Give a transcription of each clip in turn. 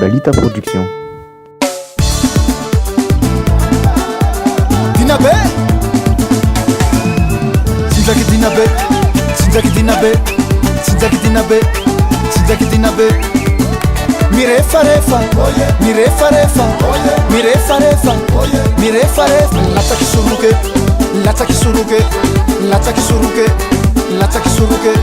Dalita Production. Dinabe Sinzaki Dinabe Sinzaki Dinabe Sinzaki Dinabe Sinzaki Dinabe Mirefa refa Mirefa refa Mirefa refa Mirefa refa Lataki suruke Lataki suruke Lataki suruke Lataki suruke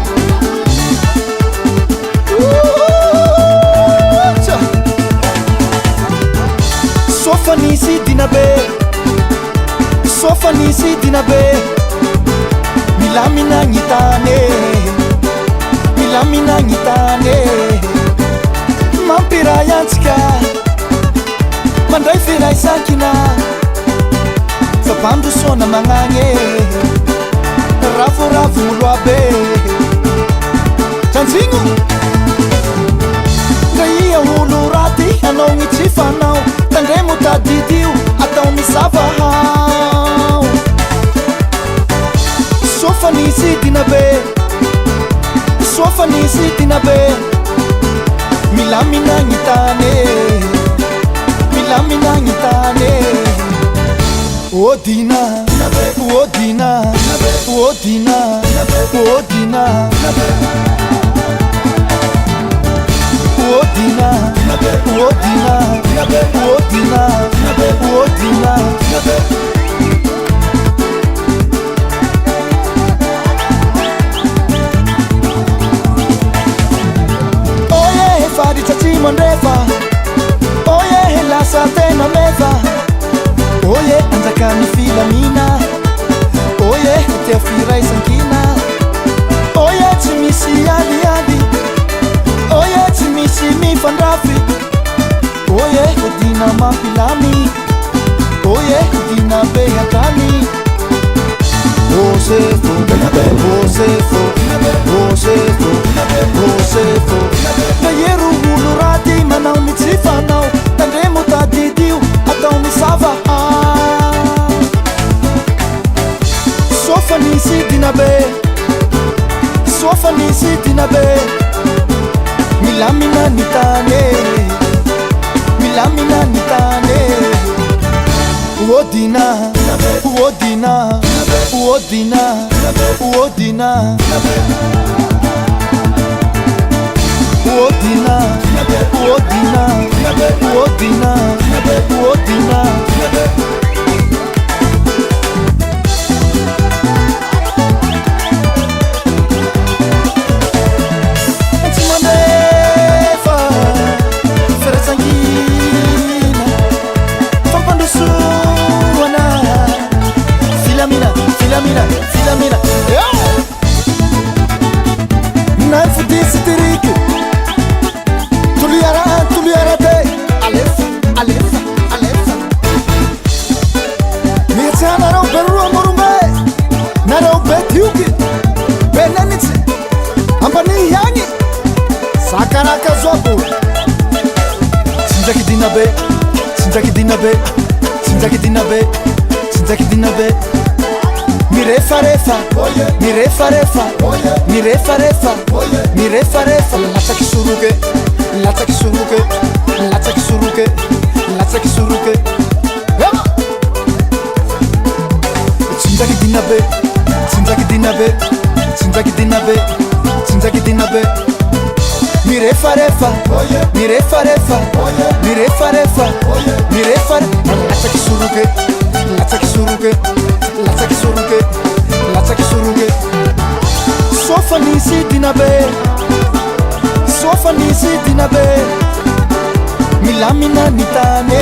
Sofanisi Dinabe Sofanisi Dinabe Milamina ngitane Milamina ngitane Mampira yantsika Mandray firaisankina Fabambo sona magnagny Ravoravo moloabe Janjigno Raia olo raty anao gny fanao Tandremo tadidio atao misavahao Sofanisi Dinabe Sofanisi Dinabe Milamina ngitane Milamina ngitane Odina Odina Odina Odina Odina Odina Odina Odina Oye fadi chachimondefa Oye lasa tena meva Oye anzakani filamina Oye tefirai sankina Oye chimisi yadi yadi Oye chimisi mifandrafi Oye Odina mapilami Oye Odina behakani Osefo Osefo Osefo Osefo Nayeru hulurati manao mitsifanao Tandremo tadidio atao misavahao Sofanisi Dinabe Sofanisi Dinabe Milamina nitane Milamina nitane Odina Odina Odina Odina Odina Odina Odina Odina Filamina, Filamina, Nafudisi tiriki Tuliara te Alef, Alef, Alef Mirta narau berua morumbe Narau betiuki Benenitsi Ampani yangi Sakaraka zobu Sinzaki Dinabe Sinzaki Dinabe Sinzaki Dinabe Sinzaki Dinabe Mirefa refa, mirefa refa, mirefa refa, mirefa refa. Lataki suruke, lataki suruke, lataki suruke, lataki suruke. Sinzaki Dinabe, Sinzaki Dinabe, Sinzaki Dinabe, Sinzaki Dinabe. Mirefa refa, mirefa refa, mirefa refa, mirefa. Lataki suruke, lataki suruke. Lataki suruke, lataki suruke. Sofanisi Dinabe Sofanisi Dinabe Milamina nitane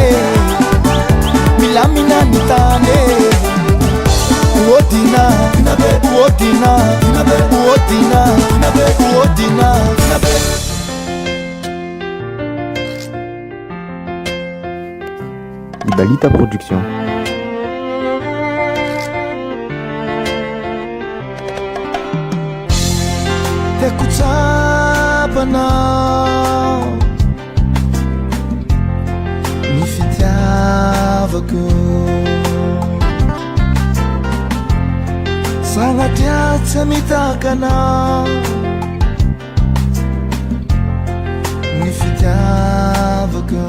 Milamina nitane Odina Odina Odina Odina Dalita Production. Tekuchabanao Ny fitiavako Sanatria tsy mitakana Ny fitiavako avoka.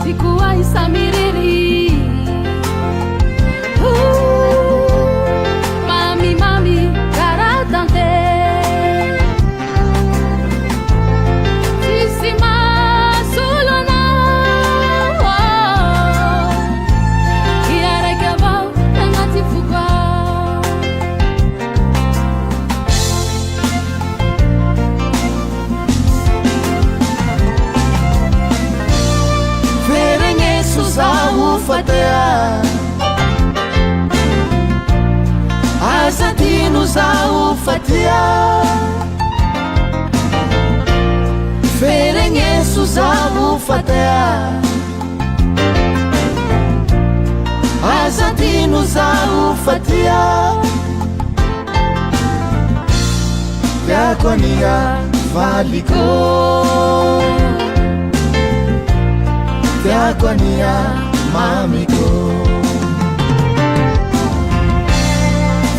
Sikuwahi samiriri. Mami, mami, karatante. Sisi masulona. Kiara gabau nangati fugwa. Ferenye suzahu fatea Azadinu zahu fatea Ferenye suzahu fatea Azadinu zahu fatea Yakonia valiko Yakonia mamiko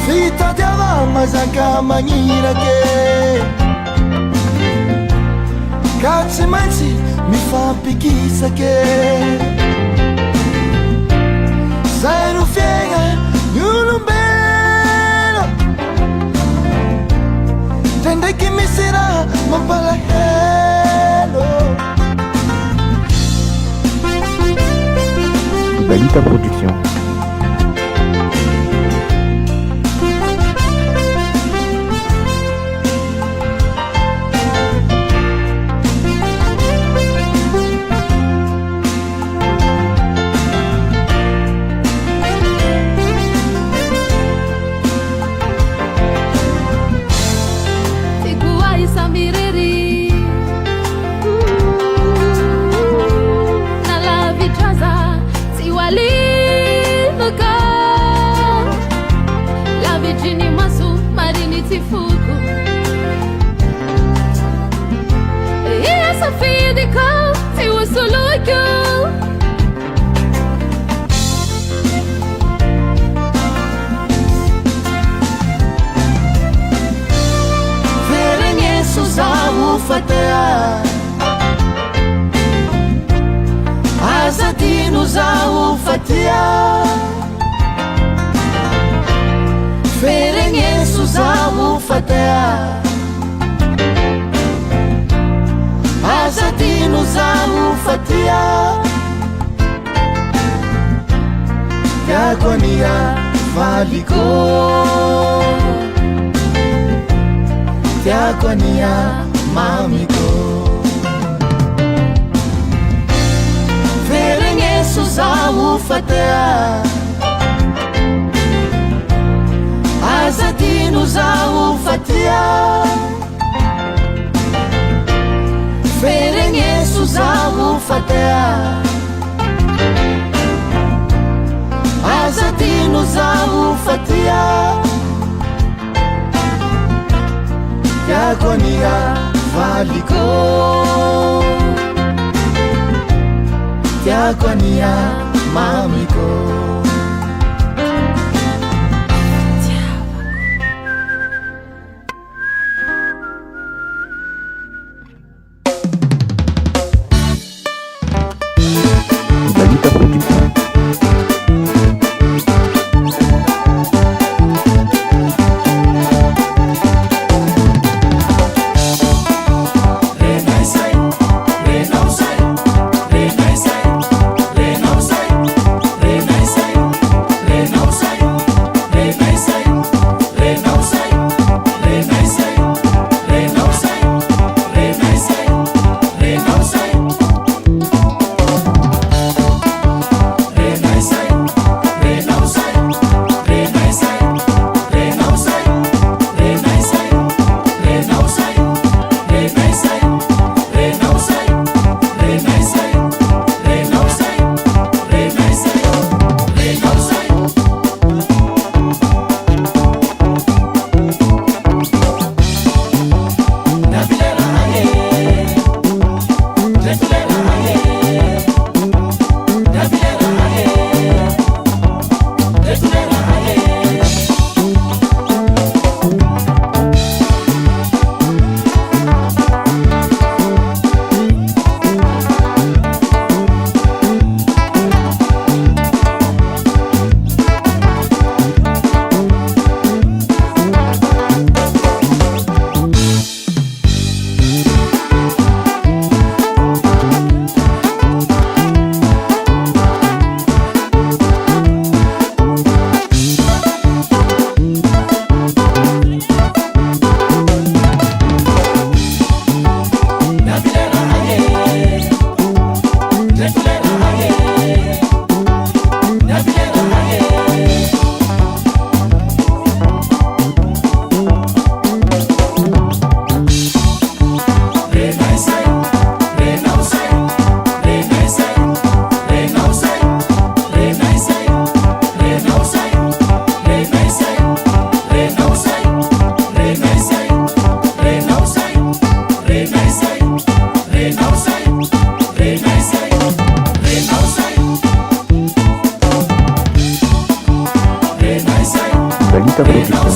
Fita tiava mazaka magnirake Katsy maintsy mifampikisake Zay no fiaigna ny olombelo Ndraindraiky misy raha mampalahelo Balita Production. Sikuwahi samiriri. Nala vitraza siwalivuka. La vijini masu marini tifuku. Iya safidiko tiwasuluku. Ferenye suzahu fatea Azadinu zahu fatea Ferenye suzahu fatea Azadinu zahu fatea Yakonia valiko Yakonia mamiko Ferenye suzahu fatea Azadinu zahu fatea Ferenye suzahu fatea Azadinu zahu fatea Yakonia valiko Yakonia mamiko Balita Production. Renai Dalita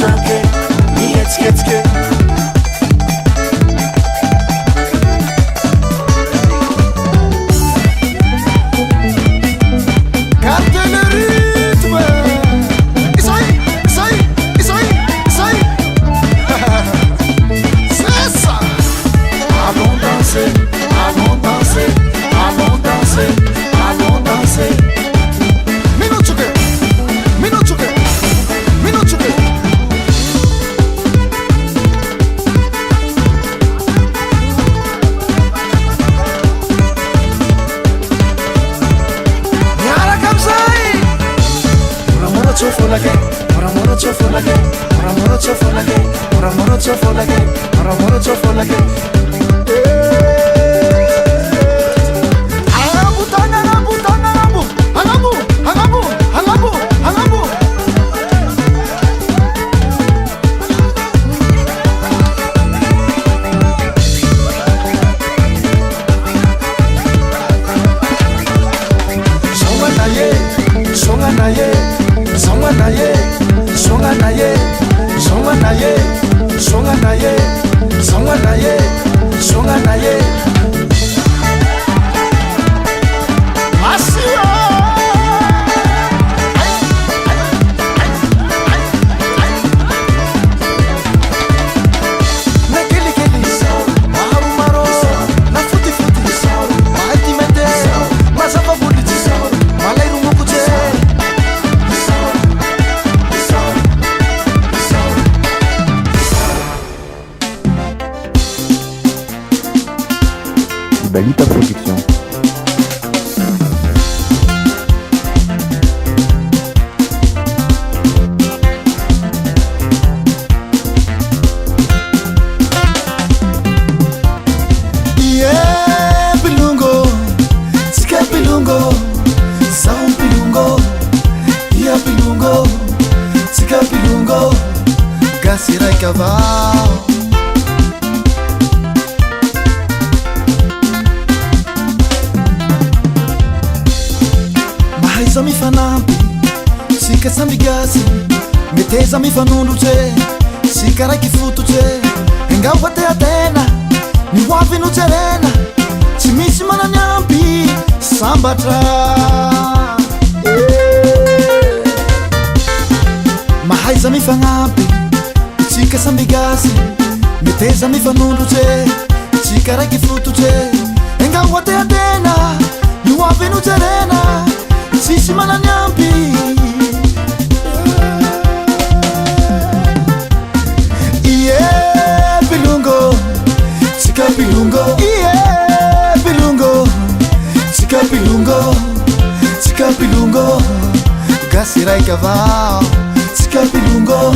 Production. chofolake, moramoro chofolake, moramoro chofolake, moramoro chofolake, moramoro chofolake. Angabu, tangabu, tangabu, angabu, angabu, angabu, angabu. Songa naye, songa naye, songa naye, songa naye, songa naye, songa naye, songa naye. Asio. Na kili kili, maru maru, na futi futi, maiti mete, mazapa buliti, malairu mukuje. Balita Production. Yeah, Pilungo, Sika Pilungo, Sound Pilungo, Yeah Pilungo, Sika Pilungo, Gasira Cavao. Mahaiza mifanampi, sika sambigasi, meteza mifanundute, sika raiky fototse, engawate atena, ni wavy nojerena, tsy misy mananyampy, sambatra. Mahaiza mifanampi, sika sambigasy, meteza mifanundute, sika raiky fototse, engawate atena, ni wavy nojerena, sisi mananyampi. Yeah, Pilungo, Sika Pilungo. Yeah, Pilungo, Sika Pilungo, Sika Pilungo, Gasirai Cavao. Sika Pilungo,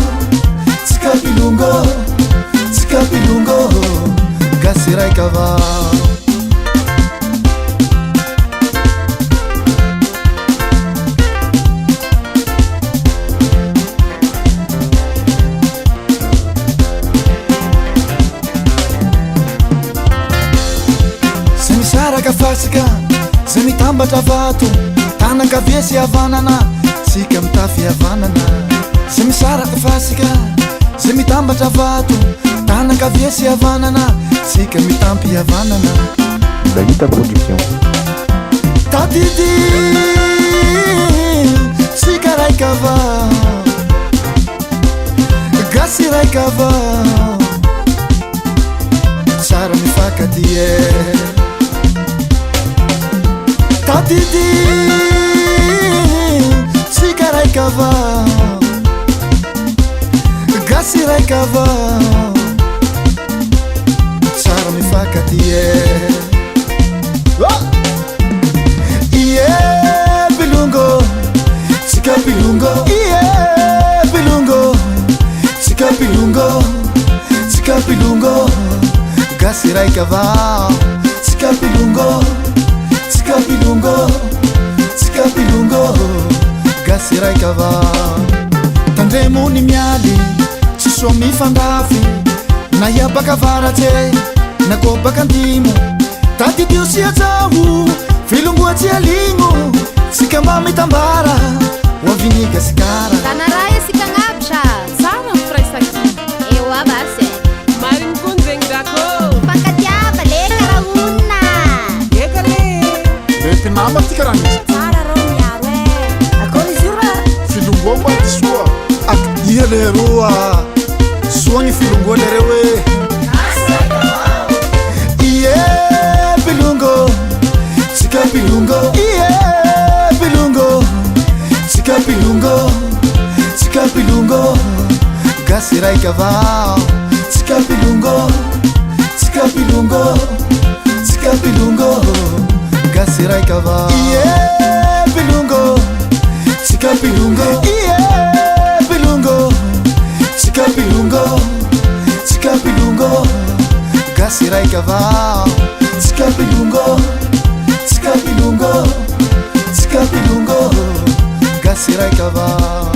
Sika Pilungo, Sika Pilungo, Gasirai Cavao. Fasika, se mitambatra vato, tanakavia sy havanana, sika mitafy havanana. Se misaraka fasika, se mitambatra vato, tanakavia sy havanana, sika mitampy havanana. Balita Production. Tatidi, sika raiky avao, gasy raiky avao, tsara mifankatia. Tatidi, sika raiky avao, gasy raiky avao, tsara mifankatia. Yeah, Pilungo, Sika Pilungo. Yeah, Pilungo, Sika Pilungo, Sika Pilungo, gasy raiky avao, Sika Pilungo, Sika Pilungo, Sika Pilungo, gasy raiky avao. Tandremo ny mialy, tsy soa mifandafy, na ia baka avaratse, na koa baka antimo, tadidio sy ajaho, filongoa tsy aligno, sika mba mitambara, hoaviny gasikara. Tanaraha sika gn'absa, tsara mifiraisaki. Eo abase, Mariny konjegny dako. pankatiava le karahunina. Eka le. Mety nama ty karaha misy. Tsara rô miaro akory izy io raha. Filongoa moa ty soa, dia le roa, soa ny filongoa le reo e. Yeah, Pilungo, Sika Pilungo. Yeah, Pilungo, Sika Pilungo, Sika Pilungo, gasy raiky avao, Sika Pilungo, Sika Pilungo, Sika Pilungo, gasy raiky avao. Yeah, Pilungo, Sika Pilungo. Yeah. kavao Skapilungo Skapilungo Skapilungo Gasirai kavao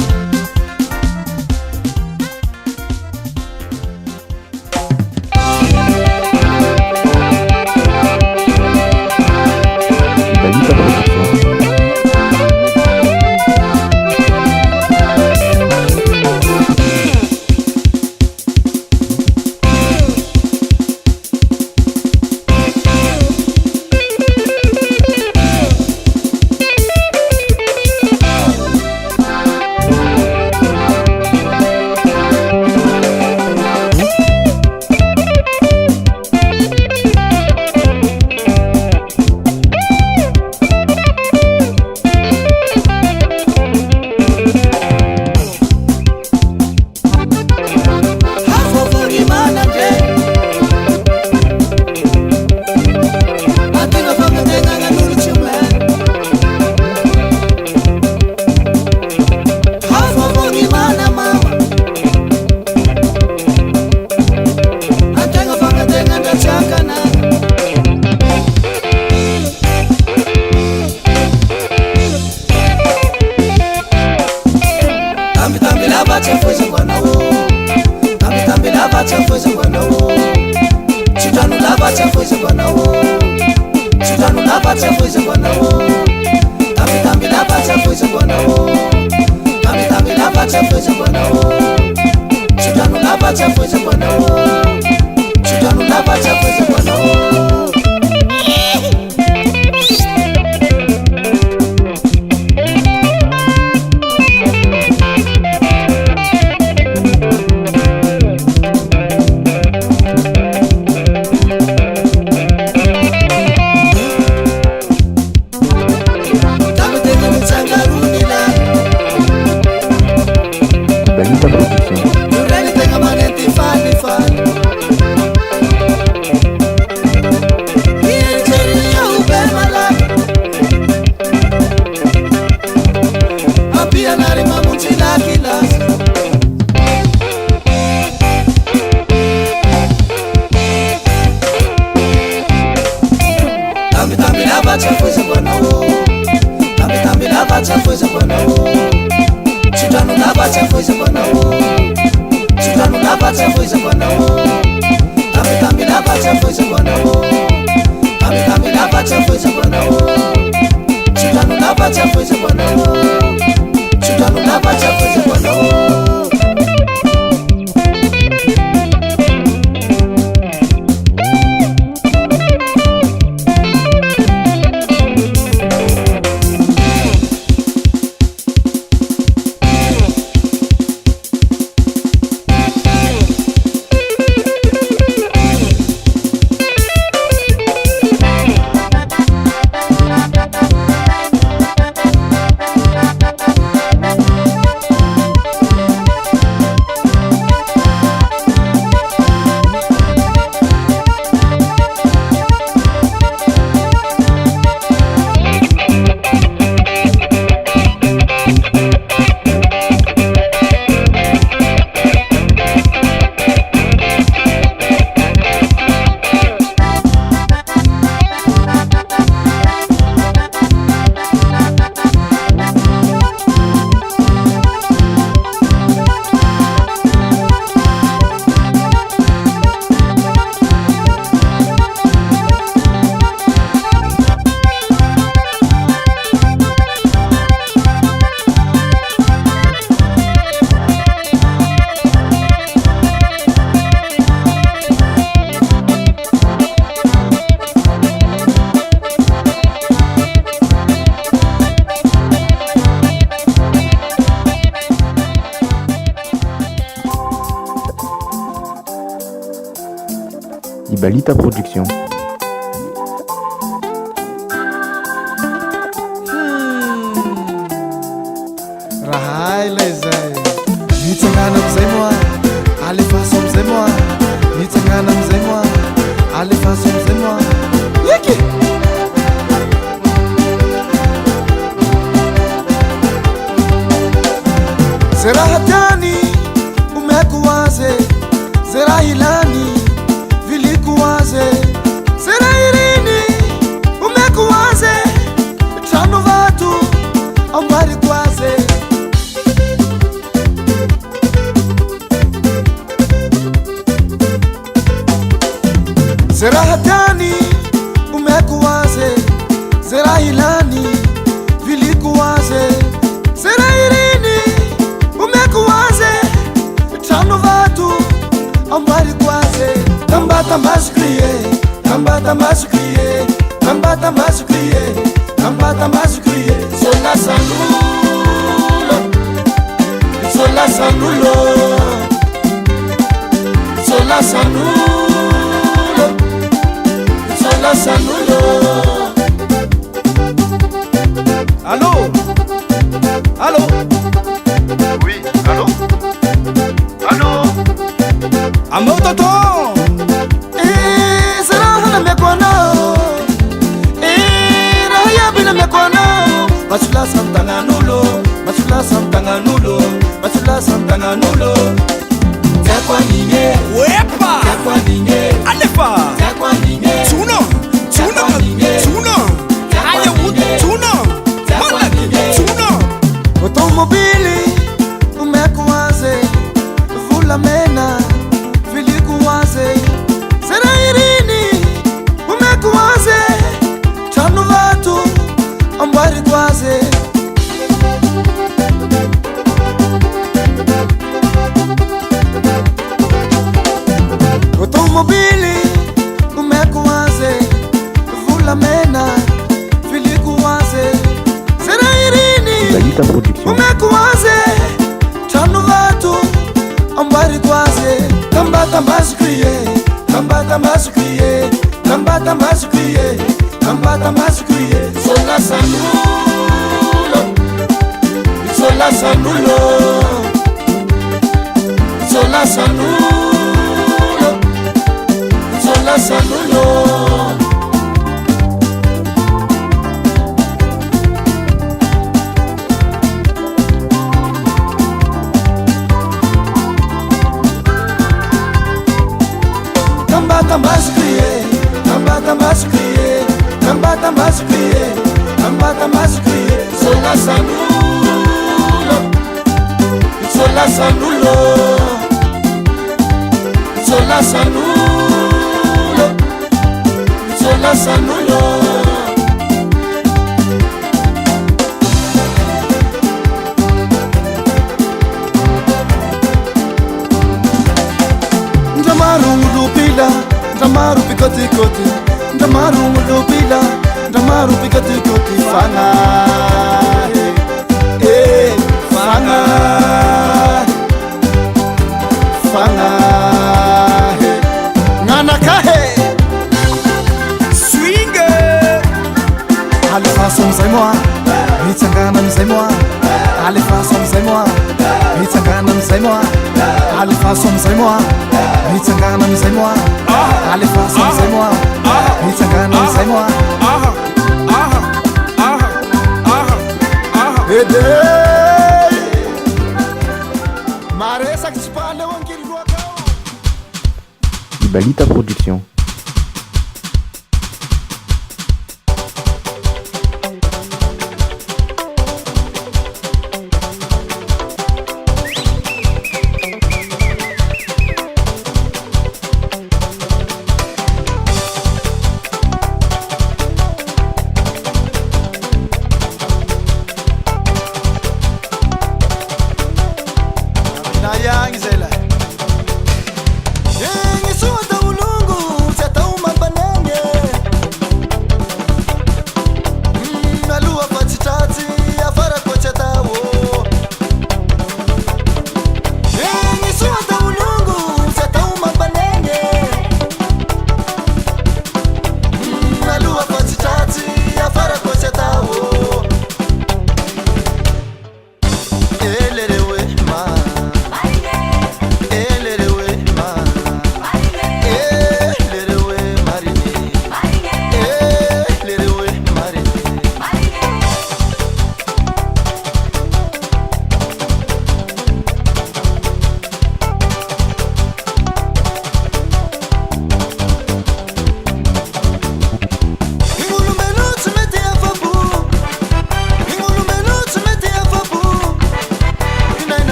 Dalita Production. Ibalita Production. Rahay lay zay nitsangana amizay moa alefaso amizay moa nitsangana amizay moa alefaso amizay moa iky ze raha tiany omeko azy ze raha ilany viliko azy zerahatani umekuwaze zerahilani vilikuwaze zerairini umekuwaze tano vatu ambari kwaze tambata mazukriye tambata mazukriye tambata mazukriye tambata mazukriye sola sanulo sola sanulo sola sanulo sola sanulo. Allô? Allô? Oui, allô? Allô? Amo tonton! Sarahana mekwana Rahayabina mekwana Masula samtanganulo Masula samtanganulo Masula samtanganulo Tekwa ninge Wepa! Tekwa ninge Alefa! Tekwa ninge Tuna! Tuna! Tuna! Aye wood! Tuna! Mala! Tuna! Automobili umekuwaze Vula mena vilikuwaze Zerairini umekuwaze Tanu vatu ambari kwaze Automobili umekuwaze Vula mena vilikuwaze Zerairini Balita Production. umekuwaze tano vatu ambari kwaze tambata mazukriye tambata mazukriye tambata mazukriye tambata mazukriye sola sanulo sola sanulo sola sanulo sola sanulo. Tambata mazukriye, tambata mazukriye, tambata mazukriye, tambata mazukriye, sola sanulo, sola sanulo, sola sanulo, sola sanulo. Ndamaru mulupila, ndamaru pikoti koti, ndamaru mulupila, ndamaru pikoti koti, fanga, fanga, fanga, ngana kahe, Swing! allez façon c'est moi, mitsanganam c'est moi, allez façon c'est moi, mitsanganam c'est moi, allez façon c'est moi. Mitsanganam c'est moi, allez façon c'est moi, mitsanganam c'est moi. Balita Production. Yang zela, yang isuwa da ulungu,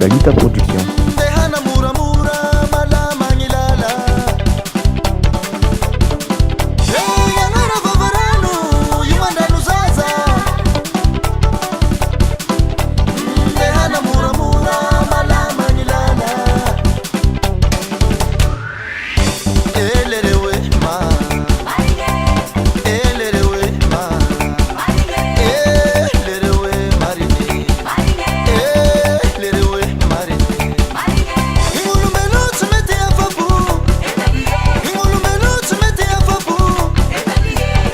Ibalita Production. Dehana mura-mura malamangilala yanara vavarano yumandanu zaza Dehana mura-mura malamangilala elerewe ma elerewe ma elerewe marine elerewe marine Ingulumelo tumete afabu Ingulumelo tumete afabu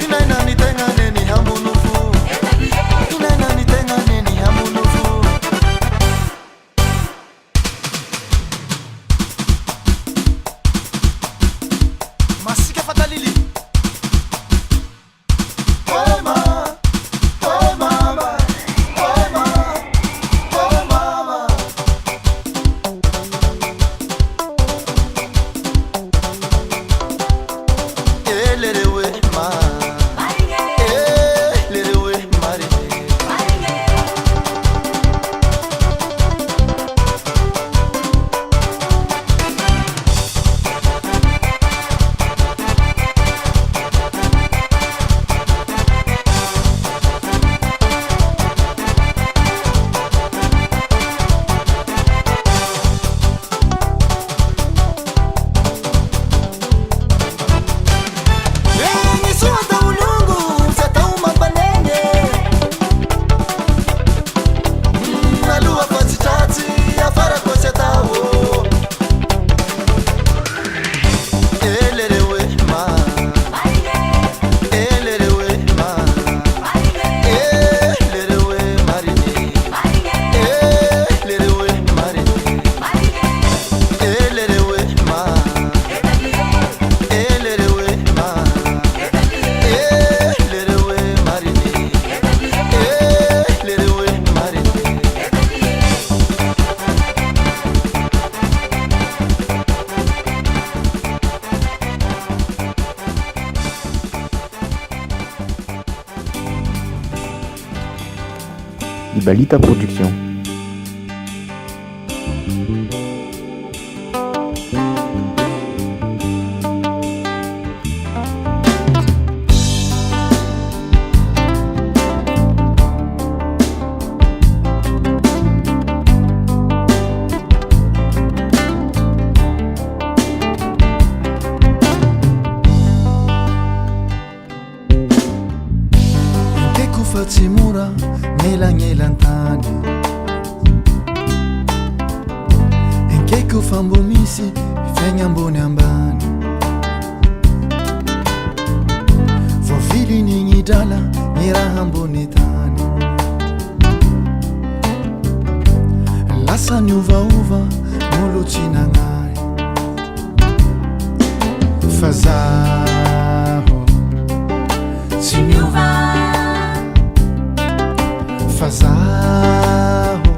Inaina nitenga neni hamunufu Inaina nitenga neni hamunufu Masika fatalili Oh mama Oh mama Oh mama Oh mama elerewe ma elerewe marine Nisuata ulungu satauma panenge Nalua fatitati afara kochetawo elerewe ma elerewe ma elerewe marine elerewe marine elerewe ma elerewe ma elerewe marine elerewe marine Ibalita Production. Kekufa tsimura ngelangelantany Kekufa mbomisi fiaigna ambony ambany Voaviliny gny drala ny raha ambony tany Lasa niovaova n'olo tsy nagnay Fa zaho tsy miova Fa zaho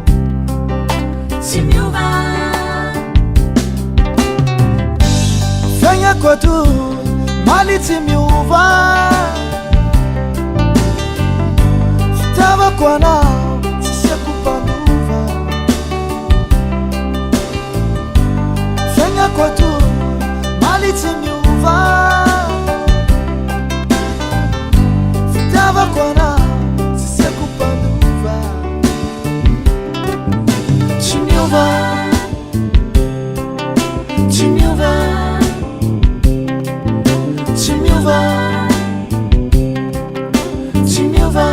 tsy miova Fiaignako atoy maly tsy miova Fitiavako anao tsy siako mpanova Fiaignako atoy maly tsy miova Fitiavako anao tsy siako mpanova Tsy miova Tsy miova Tsy miova Tsy miova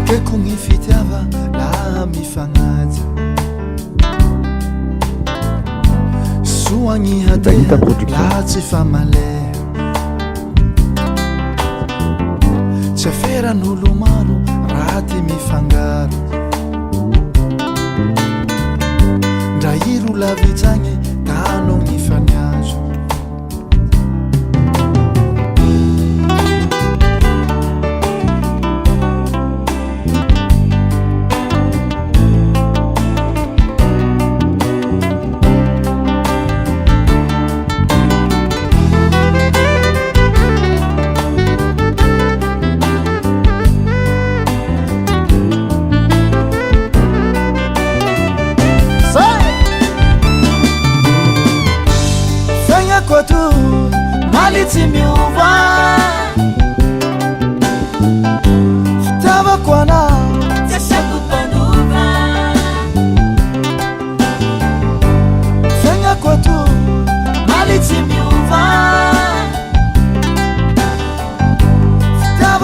Keko gny fitiava laha mifagnaja Soa gny Ibalita hatea Production. laha tsy famaleha Tsy aferan'olo maro raty mifangaro Ndra iro lavitsagny tano gny faniazo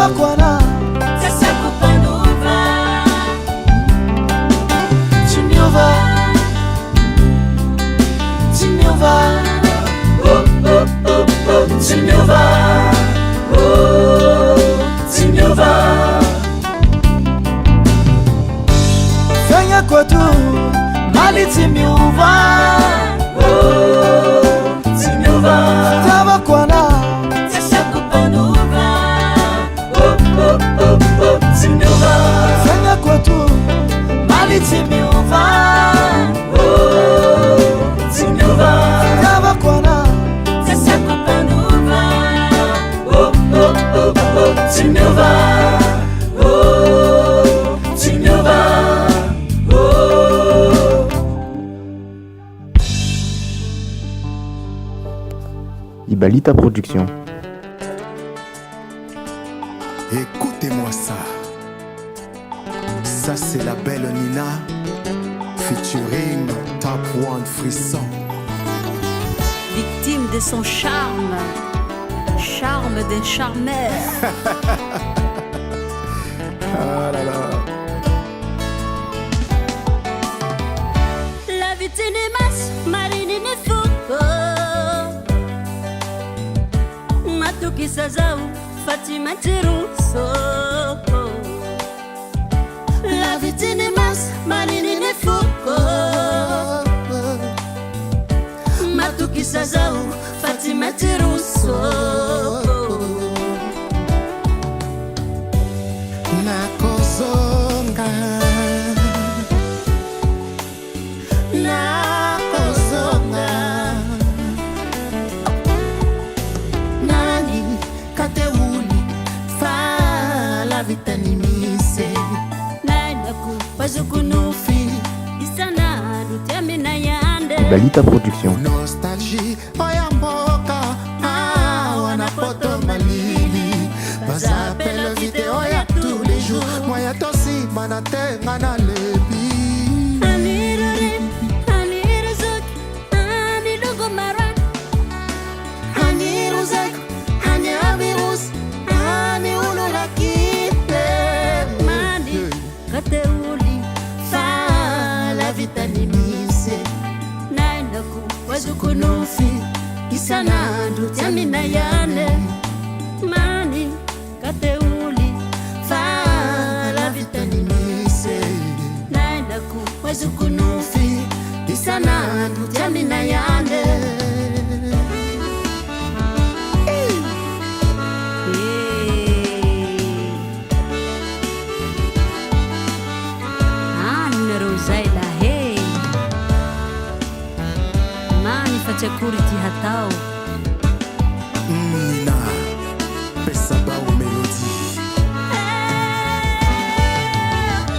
Tabakwana Sasa kupanuva Chimiova Chimiova Chimiova Chimiova Fanya kwetu mali Chimiova Chimiova Tabakwana Sasa kupanuva Chimiova Fanya kwetu mali Chimiova Chimiova Tabakwana Sasa kupanuva Chimiova Chimiova Ibalita Production. Écoutez-moi ça. Ça c'est la belle Nina featuring Top One Frisson. Victime de son charme, charme des charmeurs. Ah là là. La victime des masses, Marine Nefuko. Matuki Sazao, Fatima Tiruso. La victime des masses, Marine Nefuko. Matuki Sazao, Fatima Tiruso. Nakozonga Nakozonga Nani kateuli fa la vitanimise Nainaku, Pazukunufi, Isana, Lutemina Yande. Ibalita Production. nostalgie oya mboka wanapoto malili bazapele video ya tous les jours moya tosimba na tenga na lebi Anirore, Aniruzuk, Anilugo Marak. aniruzek aniavirus aniululakite Mani, Kateuli, fa la vitanimise Nainaku, Pazukunufi, Isana, Lutemina Yande. Mani, Kateuli, fa la vitanimise Nainaku, Pazukunufi, Isana, Lutemina Yande. Security hatao Nina pesa bao melody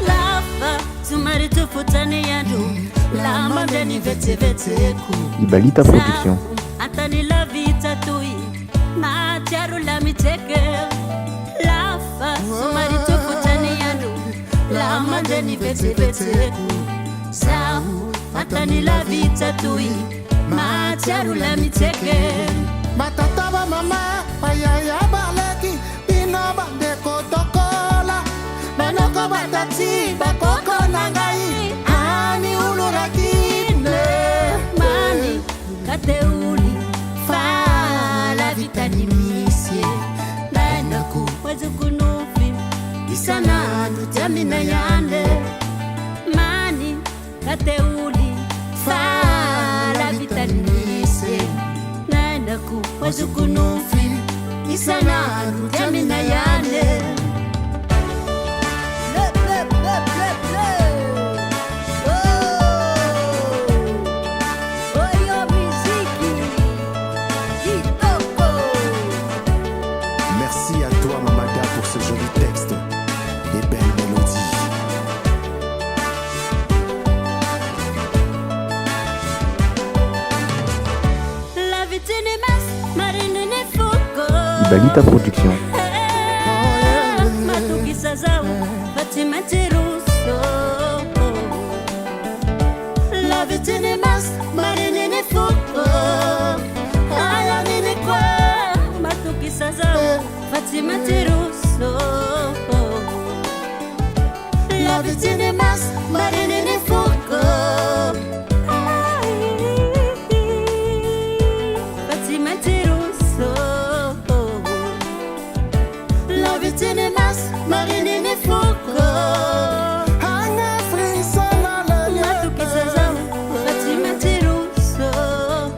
Lava Sumari tufutani yandu Lama deni vete vete ku Ibalita Production. Atani la vita tui Macharu la miteke Lava Sumari tufutani yandu Lama deni vete vete ku Sahu Atani la vita tui Macharu la miteke batata ba mama bayaya baleki bino bandeko tokola banoko batati bakoko na ngai ani ulurakine Mani Kateuli Fa la vitanimise Nainaku Pazukunufi Isana Lutemina Yande Mani Kateuli Fa la vitanimise Nainaku Pazukunufi Isana Lutemina Yande merci à toi Mamada pour ce joli texte et belle mélodie. La vitine mas Marine Nefuko Ibalita Production. Matuki Sazao Fatima Tiruso. La vitine mas Marine Nefuko Aya nini kwa Matuki Sazao Fatima Tiruso. Vitini mas marinini fuko Fatima Tiruso La vitini mas marinini fuko Hanga frisa la lele Matukiza zao Fatima Tiruso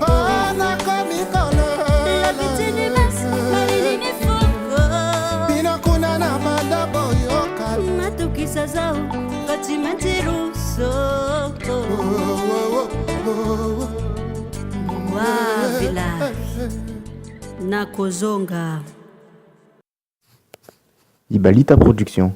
Ona komikolo La vitini mas marinini fuko Bino kuna na madabo yoka Matukisa zao Fatima Tiruso Wavila Nakozonga Ibalita Production.